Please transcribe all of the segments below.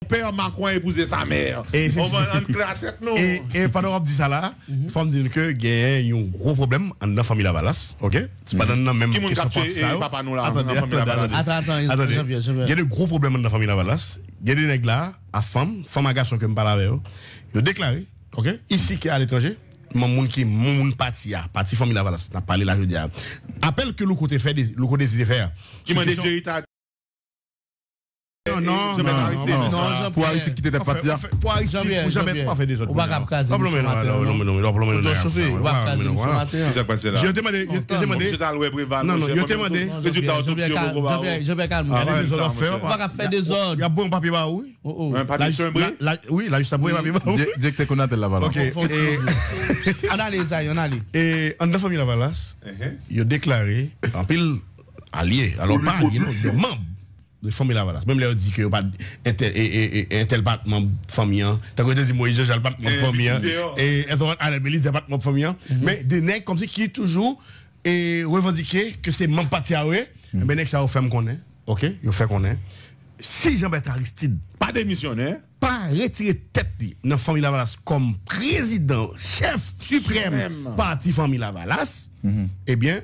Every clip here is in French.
Père Macron a épousé sa mère. On va en clair à tête, non? Et pendant que dit ça là, il faut me dire que il y a un gros problème dans la famille Lavalas, ok? C'est pas dans la même question de ça. Papa nous là, Attends, il y a de gros problèmes dans la famille Lavalas. Il y a des nègres là, à femme à garçon que je parle avec eux. Ils ont déclaré, ok? Ici qui est à l'étranger, mon parti famille Lavalas, n'a parlé là, je dis. Appelle que le côté fait, le côté décide de faire. Qui m'a dit que non, pour Haïti quitter ta partie. Pour Haïti, pour jamais pas faire des autres. On va pas caser. Non. Je demandé. Non, je demandé. Jean-Pierre Calme. On va faire des ordres. Il y a bon papier là, oui. Oui, la juste papier là. Directeur qu'on a de Lavalas. OK. On a les aïeux, on a les. Et en la famille Lavalas, il a déclaré en pile allié. Alors pas allié, des membres de famille Lavalas. Même là, on dit que un tel battement famille. T'as côté dit moi, j'ai le battement famille. Et elles ont à la Belize, le battement famille. Mais des nègres comme ça qui toujours revendiqué que c'est même parti à eux. Mais nègres ça au fait qu'on est. OK? Il fait qu'on est. Si Jean-Bertrand Aristide, pas démissionnaire, pas retirer tête dans la famille Lavalas comme président, chef suprême parti famille Lavalas, eh bien,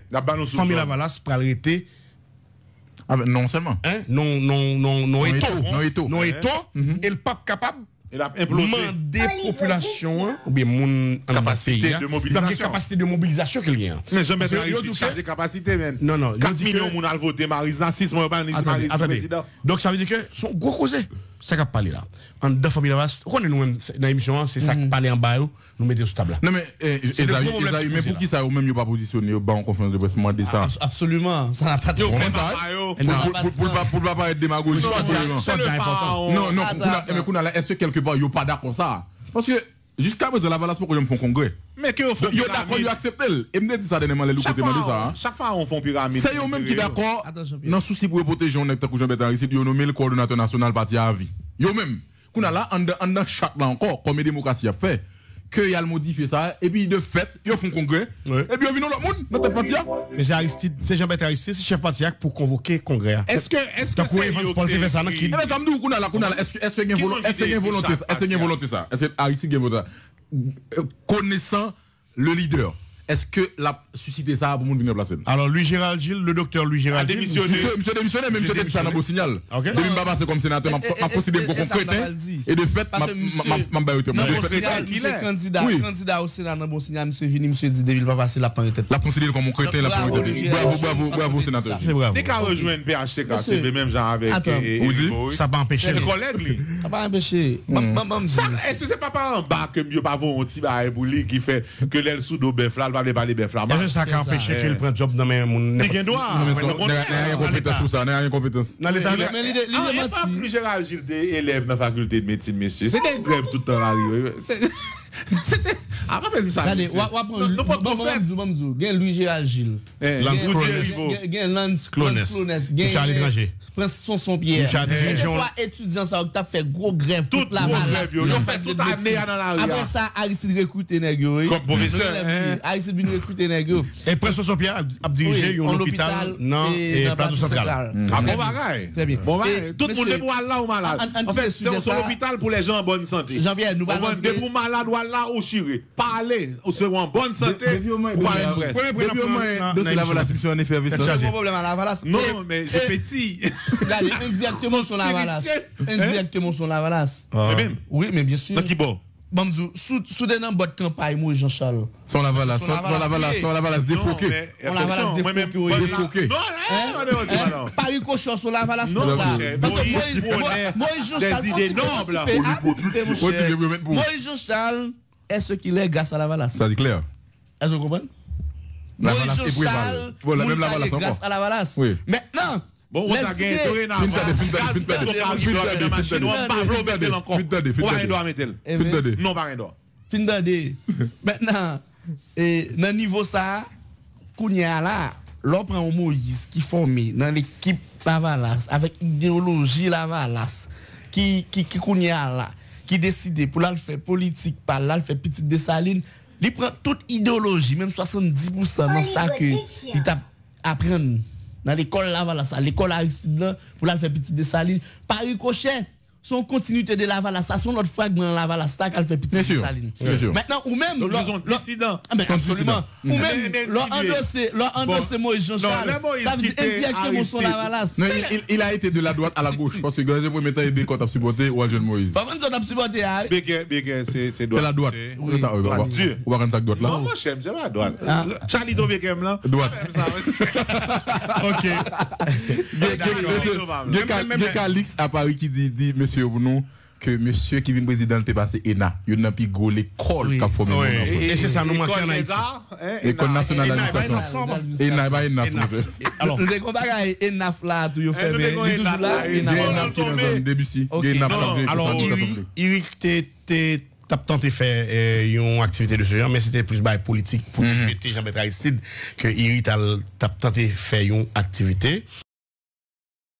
famille Lavalas pour arrêter. Non seulement. Non, et le pape capable. Il a implosé. Demander population, ou bien mon capacité de mobilisation. Capacité de mobilisation qu'il y a. Mais je mettrai ici charge de capacité, man. Non. 4 millions de gens ont voté Maris Nassis, moi, pas président. Donc ça veut dire que son gros causé. Ça qu'a parlé là. En deux familles là, on est nous dans l'émission, c'est ça qui parle en bas, nous mettons sur table. Non mais mais pour qui ça ou même pas positionné au en conférence de presse demander ça. Absolument, ça n'a pas de sens. Pour pas être démagogique. C'est important. Non, mais qu'on a est-ce que quelque part yo pas d'accord ça? Parce que jusqu'à présent la Lavalas pour que me font congrès. Mais que font yo d'accord yo accepter et me dit ça dernièrement les côté demander ça. Chaque fois on font pyramide. C'est eux même qui d'accord. Non souci pour protéger on est que Jean-Bertrand Aristide yo nommé le coordonnateur national parti à vie. Yo même qu'on a là en chaque là encore comme démocratie a fait que y a le modifier ça et puis de fait ils font congrès et puis on vient l'autre monde dans tête parti. Mais c'est Aristide, c'est Jean-Bertrand Aristide, c'est chef parti pour convoquer congrès. Est-ce que c'est Evans Paul qui fait ça qui mais comme nous qu'on a là est-ce qu'il y a volonté ça est-ce que Aristide volonté connaissant le leader. Est-ce que la suscité ça pour monde venir placer? Alors Louis Gérald Gilles, le docteur Louis Gérald Gilles, monsieur démissionné même monsieur dit ça dans beau signal. Depuis m'a passé comme sénateur m'a considéré comme concrétin et de fait m'a bayoté mon candidat au Sénat dans beau signal monsieur vini monsieur dit Deville pas passer la tête. La considéré comme concrétin la priorité. Bravo sénateur. Dès qu'a rejoindre PHTK c'est même genre avec ça pas empêcher les collègues ça pas empêcher. Est-ce que c'est pas en bas que mieux pas voir un petit bail pour lui qui fait que l'aile sous do bœuf là pas les bœufs là. Ça qui empêche qu'il prenne job dans mes mon. Il doit. Rien compétence pour ça, rien compétence. Dans l'état mais il pas plus Gérald Gilles élève dans la faculté de médecine monsieur. C'était une grève tout le temps là. C'était rappelle ça. Regardez, on prend gain Louis Gérald Gilles. Lance Clones, à l'étranger. Prince son Pierre. Trois étudiants ça qui t'a fait gros grève toute la malade. Ils ont fait toute année dans la rue. Après ça Aristide recruter nèg yo. Comme professeur. Aristide vient recruter nèg yo. Et Prince son Pierre a dirigé un hôpital non et plateau central. Ah bon bagaille. Très bien. Bon bagaille. Tout le monde est pour là ou malade. En fait, c'est un hôpital pour les gens en bonne santé. Jean-Pierre nous parlons de pour malade ou là ou chiré. Parler ou se en bonne santé. Dossier Lavalas mission en effervescence. C'est un problème à Lavalas. Non, mais je petit. Regardez, indirectement sur Lavalas. Indirectement sur Lavalas. Oui, mais bien sûr. Qui bon? Bamzou, sous des noms de campagne, moi Jean-Charles. Son Lavalas défoqué. On Lavalas défoqué. Non, Paris cochon sur Lavalas. Non, Moïse Jean-Charles. Des idées nobles. Moïse Jean-Charles est ce qu'il est grâce à Lavalas. Ça dit clair. Est-ce que vous comprenez? Moïse Jean-Charles, grâce à Lavalas. Oui. Maintenant, bon, on a gagné non, pas rien d'or. Fin d'année. Maintenant, dans niveau ça, Kounia là, l'on prend Moïse qui formé dans l'équipe Lavalas, avec idéologie Lavalas, qui Kounia là, qui décide pour la faire politique, par là, faire petite Dessalines, il prend toute idéologie, même 70% dans ça que il apprend dans l'école Lavalas, l'école Aristide là, pour la faire petite Dessalines, par ricochet. son continuité de Lavalas, ça son autre fragment Lavalas, ça qu'elle fait petit Saline. Maintenant, ou même. Ils sont dissidents. Absolument. Ou même, leur endossé Moïse Jean-Charles, ça veut dire indirectement son Lavalas. Non, il a été de la droite à la gauche, parce que le premier temps, il a quand supporté ou Jean Moïse. Pas nous on supporté. C'est la droite. On va rendre ça droite là. Non, moi j'aime la droite. Charlie Dobekem là. Droite. Ok. Il y a Calix à Paris qui dit monsieur Bounou que monsieur qui vient président était passé ENA. Il n'a plus gros l'école qu'a formé. Et c'est ça nous manque en Haïti. L'école nationale d'administration. ENA pas ENA. Alors, le bagaille ENA là tout yo fait mais il toujours là ENA qui dans un début si. ENA. Alors Eric t'as tenté faire une activité de ce genre, mais c'était plus politique pour jeter Jean-Bertrand Aristide que Eric t'as tenté faire une activité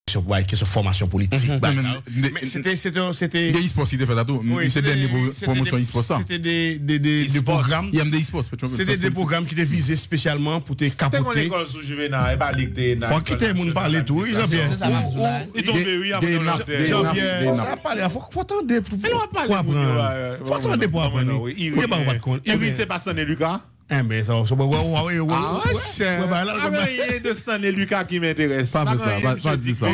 sur formation politique. Mais c'était des e-sports qui étaient fait à tout. C'était dernier promotion e-sport ça. C'était des programmes. Il y a des e-sports. C'était des programmes qui étaient visés spécialement pour te capoter. Faut quitter le monde parler tout, Jean-Pierre. C'est ça va. Il tombe oui Jean-Pierre, ça va parler, faut attendre pour apprendre. Faut attendre pour apprendre. Il y a pas de compte. Iri c'est pas Stanley Lucas. Mais ça va il y a de Stanley Lucas qui m'intéresse. Pas dire ça.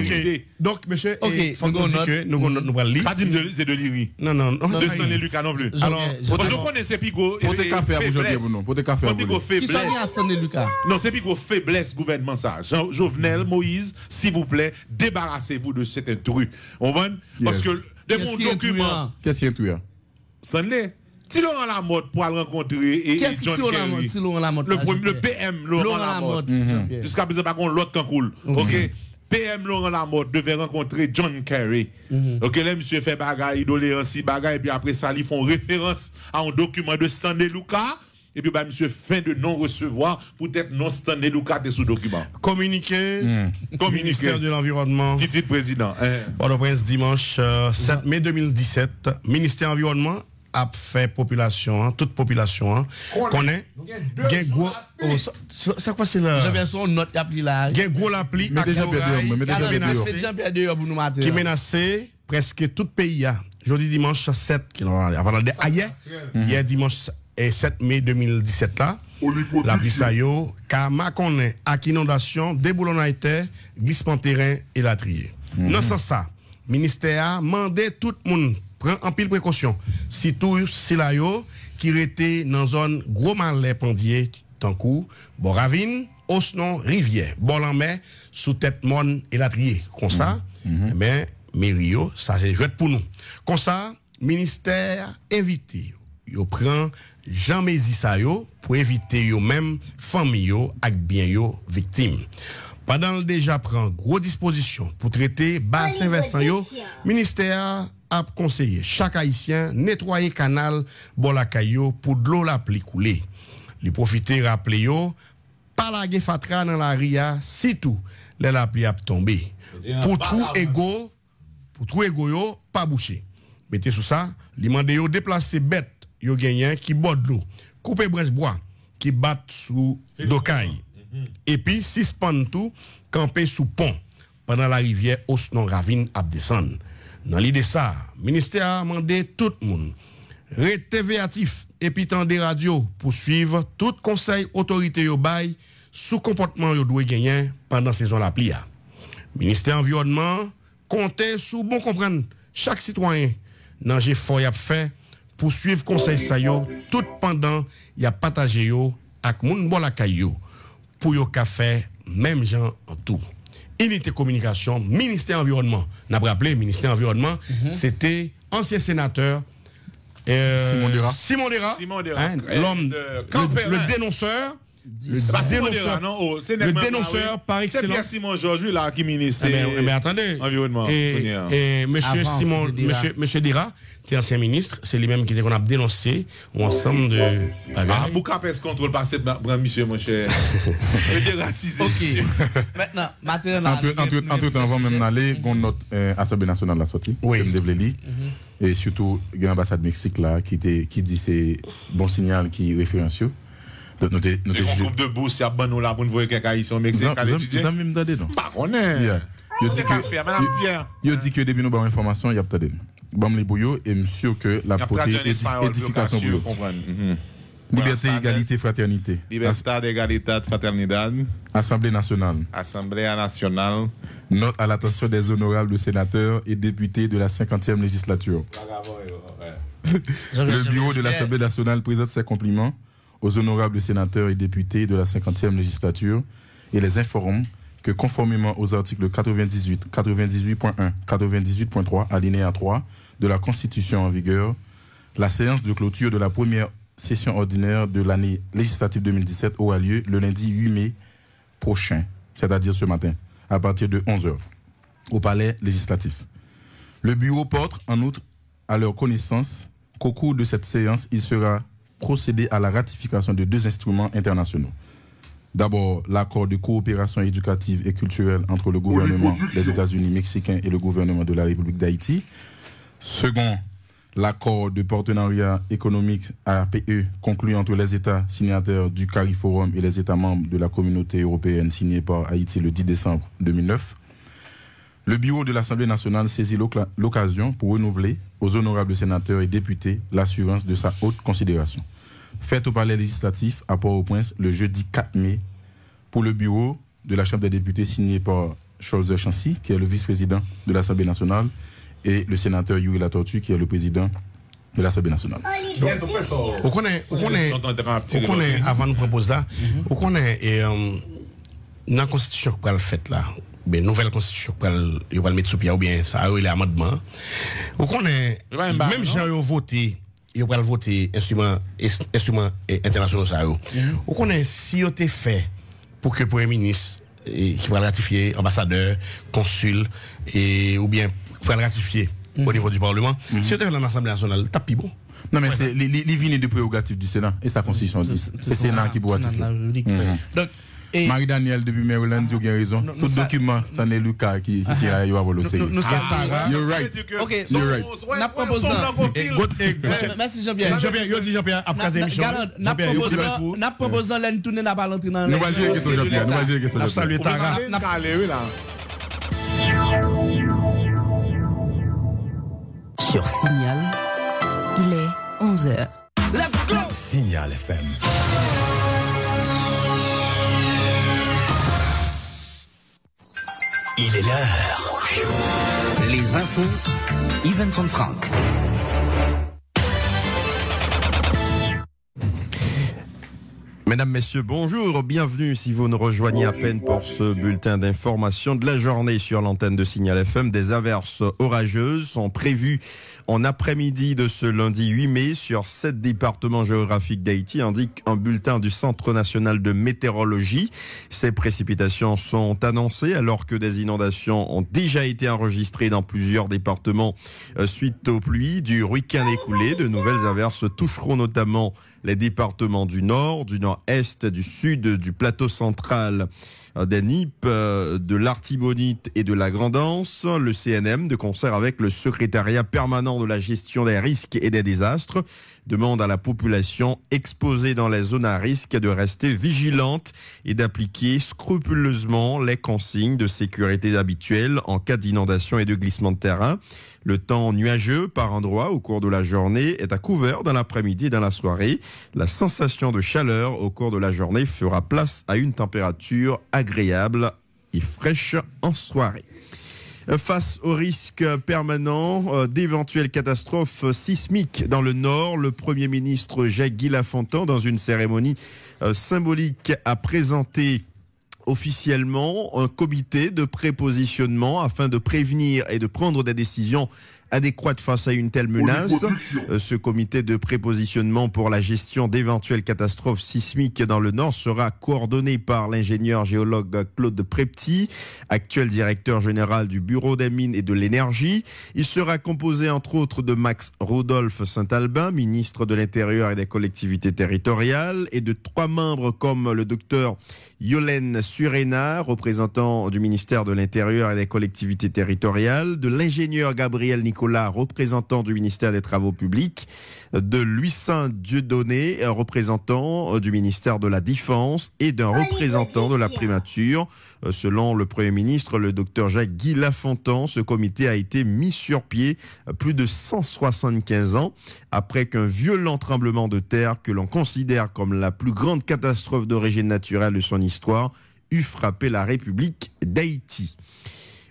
Donc monsieur, il faut nous dire que nous allons lire. Pas dire c'est de l'Iri. Non. De Stanley Lucas non plus. Alors, parce qu'on connaît c'est pigo. Pour tes cafés à aujourd'hui pour tes cafés à Qui sont à Stanley Lucas? Non, c'est pigo faiblesse gouvernement ça. Jovenel Moïse, s'il vous plaît, débarrassez-vous de cet intrus. On va parce que de mon document. Qu'est-ce qu'il y a? Stanley si Laurent Lamotte pour rencontrer John Kerry. Le PM Laurent Lamotte. Jusqu'à présent, par contre, l'autre cool. OK? PM Laurent Lamotte devait rencontrer John Kerry. OK, là, monsieur fait bagaille, doléances, bagaille, et puis après ça, ils font référence à un document de Stanley Lucas. Et puis, monsieur fin de non-recevoir, peut-être non Stanley Lucas est sous document. Communiqué. Ministère de l'Environnement. Titre président. Port-au-Prince, dimanche 7 mai 2017. Ministère de l'Environnement a fait population, toute population, connaît. Ça quoi c'est là? J'ai bien son note appli là. Gen gros l'appli qui menaçait presque tout pays. Jeudi dimanche 7 hier dimanche 7 mai 2017 là. L'appli ça yo Kama connaît ak inondation, déboulonnage terre, glissement terrain et la trier. Dans ce sens ça, ministère a mandé tout le monde prend en pile précaution. Si tout si la yo qui était dans zone gros malais pendier tankou, bon ravine, osnon rivière, bon en mer sous tête mon et la trier. Comme ça, ben Mério, ça c'est jouet pour nous. Comme ça, ministère invité, yo prend Jean Mézi sa yo pour éviter yo même famille yo ak bien yo victime. Pendant le déjà prend gros disposition pour traiter bas Saint-Vincent yo, ministère a conseillé chaque haïtien nettoyer canal Bolakayo pour de l'eau la pli couler. Li profiter rappeler yo pas la fatra dans la ria si tout la pli a tombé. Pour trou ego yo pas boucher. Mettez sous ça, li mande yo déplacer bête yo gagné qui bord de l'eau, couper branche bois qui bat sous dokay. Et puis suspend tout camper sous pont pendant la rivière Osnon Ravine a descendre. Dans l'idée ça, le ministère a demandé tout le monde rester véatif et puis tendre radio pour suivre tout conseil autorité yo bail sous comportement yo doit gagner pendant saison la plia. Ministère environnement compter sous bon comprendre chaque citoyen dans effort y a fait pour suivre conseil ça yo tout pendant y a partagé yo ak moun bon la kayo pour yo ka faire même gens en tout. Unité communication, ministère environnement. N'a pas rappelé, ministère environnement, c'était ancien sénateur Simon Dera, l'homme, le dénonceur. Le dénonceur par excellence. C'est Simon Georges là qui ministre. Mais attendez. Environnement. Et monsieur Simon, monsieur Dera, c'est ancien ministre, c'est lui-même qui a dénoncé ensemble de. Ah, Boukapest contrôle par cette monsieur, mon cher. Ok. Maintenant, entre temps, avant même d'aller, on note l'Assemblée nationale la sortie. Oui. Et surtout, l'ambassade Mexique là qui dit c'est bon signal qui référence. Donc, nous groupe de bourse, il y a bon là pour nous voir quelqu'un ici au Mexique. Ça même d'aller non. Pas on est. Il dit que depuis nous avons information, il y a peut-être bam les bouillots et monsieur que la beauté édification pour liberté, égalité, fraternité. Libertad, égalité, fraternidad. Assemblée nationale. Assemblée nationale. Note à l'attention des honorables sénateurs et députés de la 50e législature. Le bureau de l'Assemblée nationale présente ses compliments aux honorables sénateurs et députés de la 50e législature et les informe que conformément aux articles 98, 98.1, 98.3, alinéa 3 de la Constitution en vigueur, la séance de clôture de la première session ordinaire de l'année législative 2017 aura lieu le lundi 8 mai prochain, c'est-à-dire ce matin, à partir de 11h, au palais législatif. Le bureau porte en outre à leur connaissance qu'au cours de cette séance, il sera procédé à la ratification de 2 instruments internationaux. D'abord, l'accord de coopération éducative et culturelle entre le gouvernement des États-Unis mexicains et le gouvernement de la République d'Haïti. Second, l'accord de partenariat économique APE conclu entre les États signataires du CARIFORUM et les États membres de la communauté européenne signé par Haïti le 10 décembre 2009. Le bureau de l'Assemblée nationale saisit l'occasion pour renouveler aux honorables sénateurs et députés l'assurance de sa haute considération. Faite au palais législatif à Port-au-Prince le jeudi 4 mai pour le bureau de la Chambre des députés signé par Charles Chancy, qui est le vice-président de l'Assemblée nationale, et le sénateur Yuri Latortue, qui est le président de l'Assemblée nationale. On connaît, avant de proposer là, on connaît, dans la constitution qu'on a faite là, ben nouvelle constitution qu'on va mettre sous pied, ou bien ça, il y a amendement. On connaît, même gens qui ont voté, ils vont voter instruments internationaux ça. On connaît si on été fait pour que le Premier ministre qui va ratifier, ambassadeur, consul, ou bien pour le ratifier au niveau du Parlement, si on était dans l'Assemblée nationale, tapis bon. Non, mais c'est les vignes de prérogatives du Sénat et sa constitution dit. C'est le Sénat qui pourra ratifier. Donc, Marie-Danielle depuis Maryland, tu as raison. Tout document, Stanley Lucas qui est là, il va le You're right. Ok, you're right. N'a proposé. Merci Jean-Pierre. Jean-Pierre, après l'émission. N'a proposé l'en tourner n'a pas l'entrée dans. Nous allons gérer question Jean-Pierre. Nous allons gérer question Jean-Pierre. Salut Tara. Sur Signal, il est 11h. Let's go! Signal FM. Il est l'heure. Les infos, Yvan Franck. Mesdames, Messieurs, bonjour, bienvenue si vous nous rejoignez à peine pour ce bulletin d'information de la journée sur l'antenne de Signal FM. Des averses orageuses sont prévues en après-midi de ce lundi 8 mai sur 7 départements géographiques d'Haïti, indique un bulletin du Centre national de météorologie. Ces précipitations sont annoncées alors que des inondations ont déjà été enregistrées dans plusieurs départements suite aux pluies du week-end écoulé. De nouvelles averses toucheront notamment les départements du Nord, du Nord-Est, du Sud, du Plateau central, des Nippes, de l'Artibonite et de la Grand'Anse. Le CNM, de concert avec le secrétariat permanent de la gestion des risques et des désastres, demande à la population exposée dans les zones à risque de rester vigilante et d'appliquer scrupuleusement les consignes de sécurité habituelles en cas d'inondation et de glissement de terrain. Le temps nuageux par endroits au cours de la journée est à couvert dans l'après-midi et dans la soirée. La sensation de chaleur au cours de la journée fera place à une température agréable et fraîche en soirée. Face au risque permanent d'éventuelles catastrophes sismiques dans le Nord, le Premier ministre Jacques-Guy Lafontaine, dans une cérémonie symbolique, a présenté officiellement un comité de prépositionnement afin de prévenir et de prendre des décisions adéquate face à une telle menace. Ce comité de prépositionnement pour la gestion d'éventuelles catastrophes sismiques dans le Nord sera coordonné par l'ingénieur géologue Claude Prepty, actuel directeur général du Bureau des mines et de l'énergie. Il sera composé entre autres de Max Rodolphe Saint-Albin, ministre de l'Intérieur et des collectivités territoriales, et de 3 membres comme le docteur Yolène Surena, représentant du ministère de l'Intérieur et des collectivités territoriales, de l'ingénieur Gabriel Nicolas Nicolas, représentant du ministère des Travaux publics, de Louis-Saint Dieudonné, représentant du ministère de la Défense, et d'un représentant de la primature. Selon le Premier ministre, le docteur Jacques-Guy Lafontan, ce comité a été mis sur pied plus de 175 ans après qu'un violent tremblement de terre que l'on considère comme la plus grande catastrophe d'origine naturelle de son histoire eut frappé la République d'Haïti.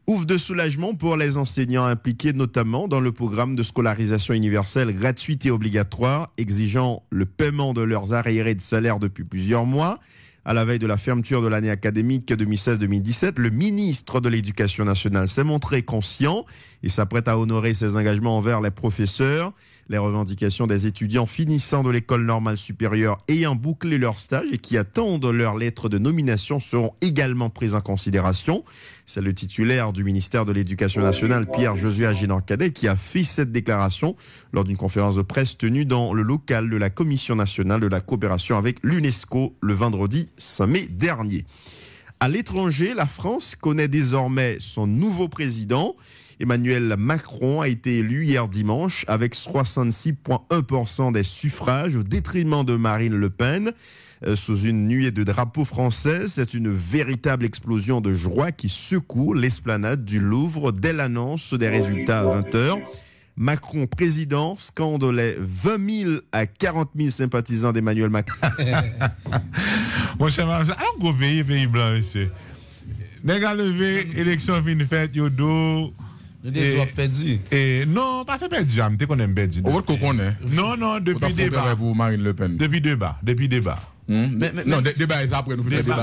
Ouf de soulagement pour les enseignants impliqués notamment dans le programme de scolarisation universelle gratuite et obligatoire, exigeant le paiement de leurs arriérés de salaire depuis plusieurs mois. À la veille de la fermeture de l'année académique 2016-2017, le ministre de l'Éducation nationale s'est montré conscient et s'apprête à honorer ses engagements envers les professeurs. Les revendications des étudiants finissant de l'école normale supérieure ayant bouclé leur stage et qui attendent leur lettre de nomination seront également prises en considération. C'est le titulaire du ministère de l'Éducation nationale, Pierre-Josué Agénan-Cadet, qui a fait cette déclaration lors d'une conférence de presse tenue dans le local de la Commission nationale de la coopération avec l'UNESCO le vendredi 5 mai dernier. À l'étranger, la France connaît désormais son nouveau président. Emmanuel Macron a été élu hier dimanche avec 66,1% des suffrages au détriment de Marine Le Pen. Sous une nuée de drapeaux français, c'est une véritable explosion de joie qui secoue l'esplanade du Louvre dès l'annonce des résultats à 20h. Macron président scande les 20 000 à 40 000 sympathisants d'Emmanuel Macron. Mon cher Marc, un pays blanc, monsieur. Les gars levé, élection fin faite, yo do. Des perdu. Non, pas fait perdu, je connais perdu. On connaît. Non, depuis débat. Pour Marine Le Pen. Depuis débat. Non, débat, c'est après, nous faisons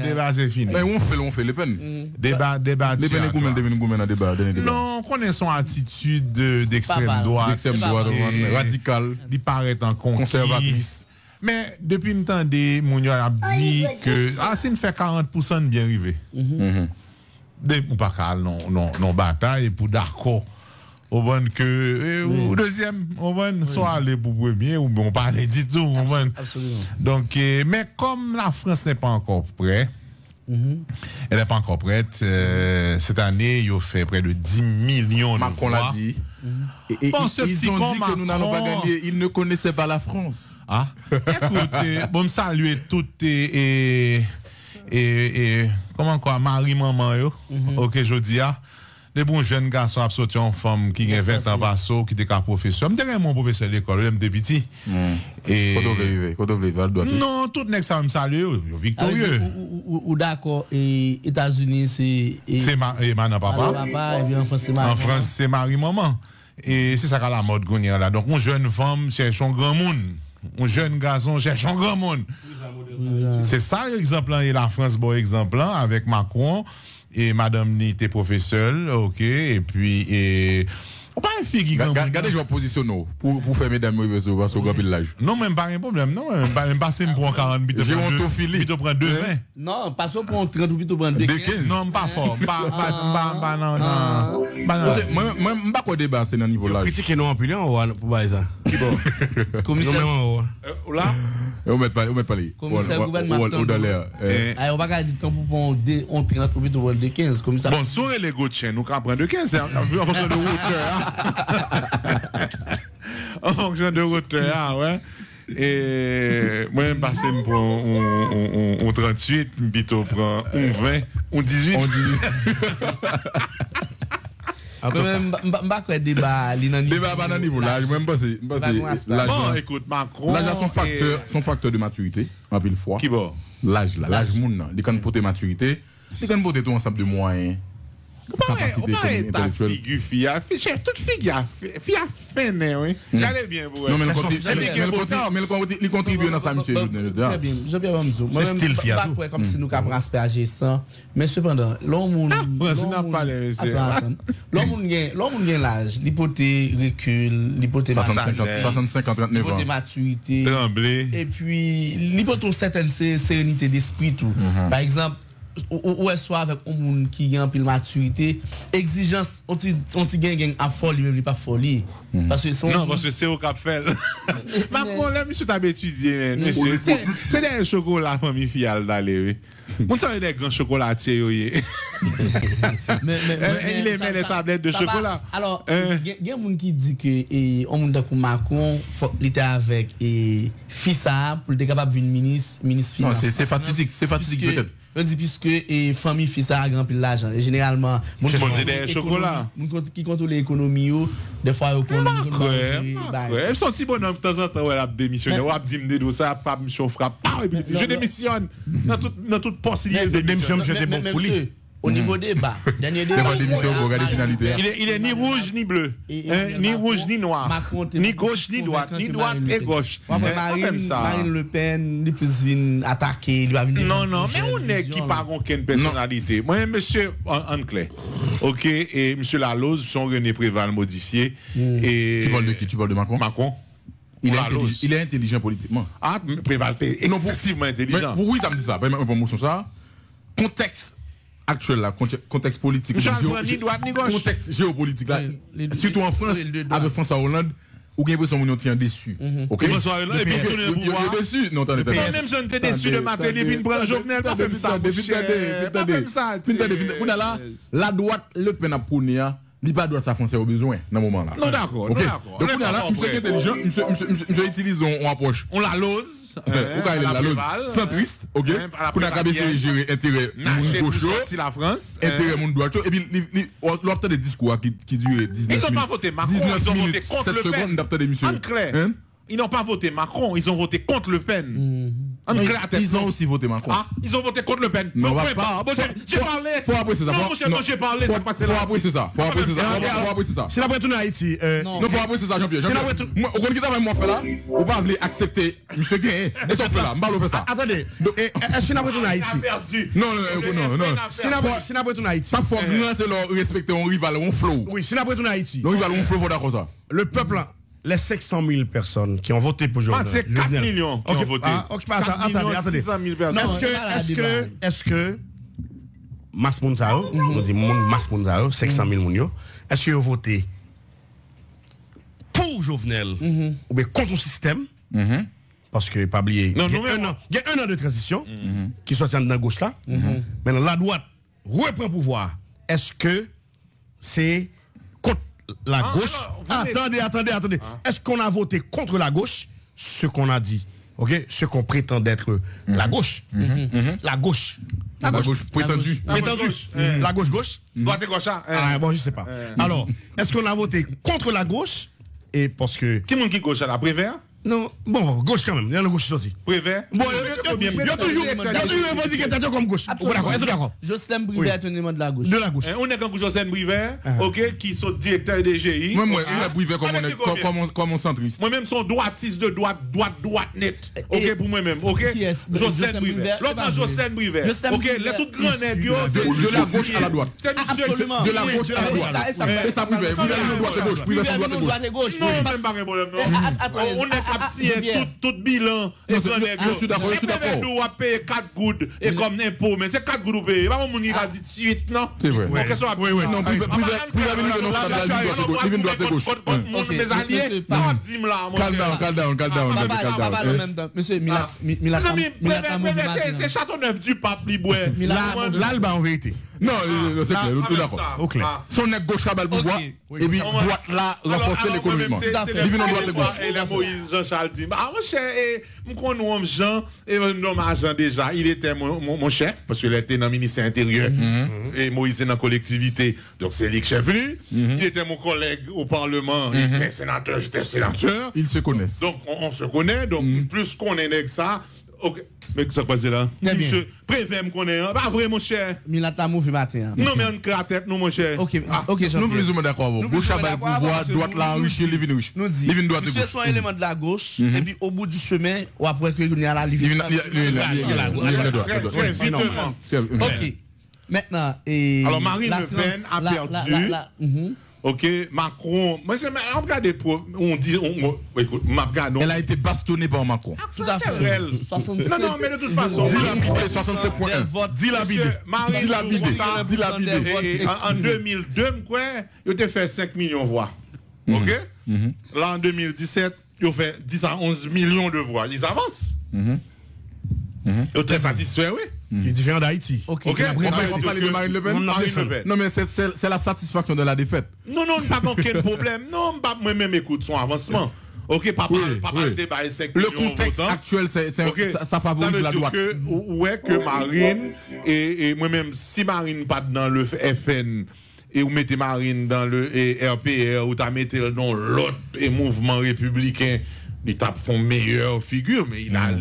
débat, c'est fini. Mais on fait Le Pen. Débat. Le Pen est combien dans débat? Non, on connaît son attitude d'extrême droite. D'extrême droite, radicale. Il paraît en conservatrice. Mais depuis le temps, Mounio a dit que c'est une fait 40% de bien arrivé. Ou pas cal, non, bataille pour d'accord. Au bon que, ou deuxième, au bon, soit aller pour premier, ou bon, pas aller du tout, au bon. Absolument. Donc, mais comme la France n'est pas encore prête, elle n'est pas encore prête, cette année, il a fait près de 10 millions de Macron l'a dit. Et bon, ils ont dit que nous n'allons pas gagner. Ils ne connaissaient pas la France. Ah, écoutez, bon, me saluer toutes et comment quoi, Marie, maman, yo, ok, je dis, les bons jeunes garçons absolument une femme qui a 20 ans passé, qui était professeur. Je suis mon professeur de l'école, je suis petit. Non, tout le monde me salue, victorieux. Ou d'accord, et États-Unis, c'est Maman, papa. Et bien en France, c'est Marie. En France, c'est Marie, maman. Et c'est ça qu'a la mode là. Donc, une jeune femme cherche un grand monde. Un jeune garçon cherche un grand monde. C'est ça l'exemple, et la France, bon exemple, avec Macron. Et madame ni était professeur, ok, et puis, pas un fille qui regardez, je vais positionner pour faire mesdames mauvaises au grand village. Non, même pas un problème, non, même pas si pour 40 bits, j'ai ontophilie. Tu prends 2 20. Non, pas ça pour 30 bits, tu prends 2 15. Non, pas fort, non. Moi, je ne pas quoi débat, c'est dans niveau là. Critiquez nous en plus, on pour bailler ça. Qui bon? Commissaire. Là? On met pas les. Commissaire gouvernement. On va pas dire temps pour prendre 30 bits, tu prends 2 15. Bon, sur les gauchers, nous prendre 2 15, en fonction de hauteur. En fonction de hauteur, ouais. Et moi, je passe pour un 38, plutôt prend un 20, un 18. Pas quoi débat pas dans niveau là, même pas bon, écoute, Macron. L'âge a son facteur de maturité, en pile fois. Qui bon? L'âge là, l'âge moun là, il quand pour tes maturité, il quand pour tout ensemble de moyens. Capacité intellectuelle. Toute fille a fait, oui. J'allais bien pour elle. Non, mais il contribue dans ça, monsieur. Très bien, je viens vous dire. C'est style fiat. Comme si nous avons aspergé ça. Mais cependant, l'homme gagne l'âge, l'hypothèse recul, l'hypothèse 65 39 ans. L'hypothèse maturité. Tremblé. Et puis, l'hypothèse certaine sérénité d'esprit tout. Par exemple, ou est soit avec un monde qui a un peu de maturité, exigence, on t'y gagne à folie, mais pas folie. Parce que non, parce que c'est au cap fait. Macron, là, monsieur, t'as étudié, monsieur. C'est des chocolats famille fiale d'aller, oui. Mon ça, des grands chocolatiers, oui. Il aimait les tablettes de chocolat. Alors, il y a un monde qui dit que on monde comme Macron, il était avec Fissa pour être capable de devenir ministre finance. Non, c'est fatidique peut-être. Je dis puisque famille Fissa a grand pile l'argent. Et généralement, mon des chocolats. Qui contrôle l'économie, des fois ils connaissent. Ils sont petits bonhommes de temps en temps, elle a démissionné, ou a dit me ça, pas mission frappe, je démissionne. Dans toute possibilité de démission, je bon pour lui. Au niveau débat, dernier débat. Il est ni rouge ni bleu, ni rouge ni noir, ni gauche ni droite, ni droite et gauche. Marine Le Pen, il peut venir attaquer, il va venir. Non, mais on est qui pas aucune personnalité. Moi, monsieur Anclay, ok, et monsieur Laloz, son René Préval modifié. Tu parles de qui? Tu parles de Macron? Macron. Il est intelligent politiquement. Ah, Préval, t'es excessivement intelligent. Oui, ça me dit ça. Pas une motion ça. Contexte actuel là, contexte politique, contexte géopolitique là, surtout en France, avec François Hollande, ou bien l'impression qu'on tient déçu. Ok. François Hollande, et puis il est déçu. Non, attendez. Même jeune t'es déçu de matin, il vient prendre Jovenel, pas comme ça. Pas comme ça. La droite, Le Pen a prôné, il pas droite ça français au besoin dans moment là. Non d'accord. Donc on a là, monsieur intelligent, monsieur utilise on approche. On la lose. La lose centriste, OK. Pour la cabecer gérer intérêt gauche, la France, intérêt monde droit et puis l'obtenir des discours qui durent 19 minutes. Ils ont pas voté Macron, ils ont voté contre Le Pen. D'obtenir monsieur. Ils n'ont pas voté Macron, ils ont voté contre Le Pen. Ils ont aussi voté Macron. Ah, ils ont voté contre Le Pen. Non, pas. J'ai parlé. Faut apprécier ça. Non, monsieur, j'ai parlé. Faut apprécier ça. Faut apprécier ça. Si la retourne à Haïti. Non, faut apprécier ça, Jean-Pierre. Au compte qui t'a moi fait là, on va accepter monsieur Gain. Et ça fait là, m'balo fait ça. Attendez. Est-ce que la retourne à Haïti? Non. Si la retourne à Haïti. Ça faut grand c'est leur respecter un rival, un flow. Oui, si la retourne à Haïti. Le rival, on flow, faut d'accord ça. Le peuple, les 500 000 personnes qui ont voté pour Jovenel. C'est 4 millions qui ont voté. Attendez. 600 000 personnes. Est-ce que Mas Mounzao, on dit Mas Mounzao, 500 000 mounio, est-ce qu'ils ont voté pour Jovenel ou bien contre le système? Parce que, pas oublier, il y a un an de transition qui sont dans la gauche là. Maintenant, la droite reprend pouvoir. Est-ce que c'est contre la gauche? Attendez. Est-ce qu'on a voté contre la gauche? Ce qu'on a dit. Ok? Ce qu'on prétend être la gauche. La gauche. La gauche prétendue. La gauche. Droite et gauche. Bon, je sais pas. Alors, est-ce qu'on a voté contre la gauche? Et parce que. Qui est gauche à la Prévert? Non, bon, gauche quand même. Il y a le gauche sorti. Prévert? Bon, il y a toujours revendiqué comme gauche. Est-ce que d'accord? Jocelyn Brivet est un élément de la gauche. De la gauche. On est comme Jocelyn Brivet, ok, qui sont directeur des GI. Moi, Brivet comme on centriste. Moi-même, son droitiste de droite net. Ok, pour moi-même, ok? Jocelyn Brivet. L'autre, Jocelyn Brivet. Ok, les toutes grands nègres. De la gauche à la droite. C'est absolument. De la gauche à la droite. Et ça, Brivet. Vous avez une droite et gauche. Non, même pas un problème. On est tout bilan. Je suis d'accord. On doit payer 4 gouttes et comme impôt, mais c'est 4 gouttes ou payer. Pas mon qui a dit 18, non? C'est vrai. Oui. Non, Brivet venir dans ce stade-là, il vient de droite et gauche. Mes alliés, ça va dire là. Calm down. Monsieur Milat. C'est Châteauneuf du Pape Libois. L'Alba en vérité. Non, c'est clair, d'accord. Son nez gauche à balle pouvoir, et puis droite là, renforcer l'économiquement. Il vient en droite et gauche. Et la Moïse Jean-Charles dit, ah mon cher, je connais Jean, et je nomme Jean déjà, il était mon chef, parce qu'il était dans le ministère intérieur, et Moïse est dans la collectivité, donc c'est lui qui est venu. Il était mon collègue au Parlement, il était sénateur, j'étais sénateur. Ils se connaissent. Donc on se connaît, donc plus qu'on est que ça. Ok, mais ça passe là. Monsieur, préfère me connaître. Pas vrai, mon cher. Milat la mouve matin. Non, mais on crée la tête, nous, mon cher. Ok, nous plus ou moins d'accord. Gauche à balle pouvoir, droite là, riche, il vient riche. Nous dit, monsieur soit un élément de la gauche, et puis au bout du chemin, ou après que il y a la livre. Ok. Maintenant, alors Marine Le Pen a perdu. OK, Macron, moi c'est on regarde on dit écoute, elle a été bastonnée par Macron. Tout à fait. Non, mais de toute façon, dilapidé 67.1. Dilapidé. En 2002, quoi, il a fait 5 millions de voix. OK? Là en 2017, il a fait 10 à 11 millions de voix. Ils avancent. Ils sont très satisfaits, oui. Qui est différent d'Haïti. OK. On va parler de Marine Le Pen. Non, mais c'est la satisfaction de la défaite. Non, pas aucun problème. Non, moi-même écoute son avancement. OK, papa débat 5 millions. Le contexte actuel, ça favorise la droite. Que Marine, et moi-même, si Marine pas dans le FN, et vous mettez Marine dans le RPR, ou tu mettez dans l'autre mouvement républicain, ils font meilleure figure, mais il a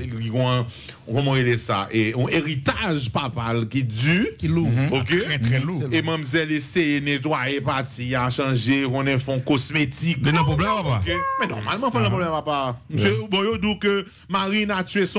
comment il est ça, et un héritage papal qui dure, qui lourd, OK, très lourd. Et mademoiselle essaie de nettoyer parti, à changer, on est fond cosmétique. Mais non problème pas. Mais normalement, il faut le problème pas. Monsieur, bon, yo dit que Marine a tué son